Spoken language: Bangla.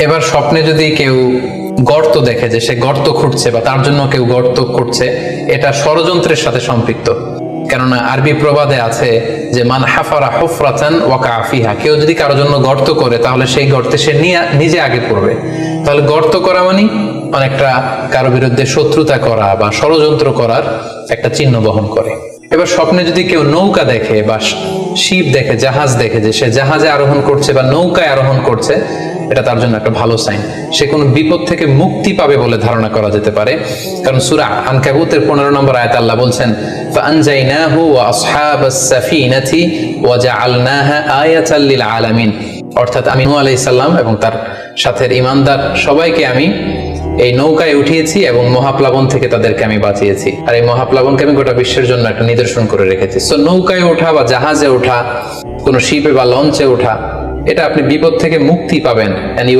এবার স্বপ্নে যদি কেউ গর্ত দেখে, যে সে গর্ত খুঁড়ছে বা তার জন্য কেউ গর্ত করছে, এটা ষড়যন্ত্রের সাথে সম্পৃক্ত। কেননা আরবি প্রবাদে আছে যে মান হাফারা হুফরাতান ওয়াকা ফিহা, কেউ যদি কারোর জন্য গর্ত করে তাহলে সেই গর্তে সে নিজে আগে পড়বে। তাহলে গর্ত করা মানে অনেকটা কারো বিরুদ্ধে শত্রুতা করা বা ষড়যন্ত্র করার একটা চিহ্ন বহন করে। এবার স্বপ্নে যদি কেউ নৌকা দেখে বা শিপ দেখে, জাহাজ দেখে, যে সে জাহাজে আরোহণ করছে বা নৌকায় আরোহণ করছে, এটা তার জন্য একটা ভালো সাইন। সে কোনো বিপদ থেকে মুক্তি পাবে বলে ধারণা করা যেতে পারে। কারণ সূরা আনকাবুতের 15 নম্বর আয়াতে আল্লাহ বলছেন ফাআনজাইনাহু ওয়া আসহাবাস সাফিনাতি ওয়া জাআলনাহা আয়াতাল লিল আলামিন, অর্থাৎ আমি নূহ আলাইহিস সালাম এবং তার সাথে ঈমানদার সবাইকে আমি এই নৌকায় উঠিয়েছি এবং মহাপ্লাবন থেকে তাদেরকে আমি বাঁচিয়েছি। আর এই মহাপ্লাবনকে আমি গোটা বিশ্বের জন্য একটা নিদর্শন করে রেখেছি। সো নৌকায় ওঠা বা জাহাজে ওঠা, কোনো শিপে বা লঞ্চে ওঠা, এটা আপনি বিপদ থেকে মুক্তি পাবেন।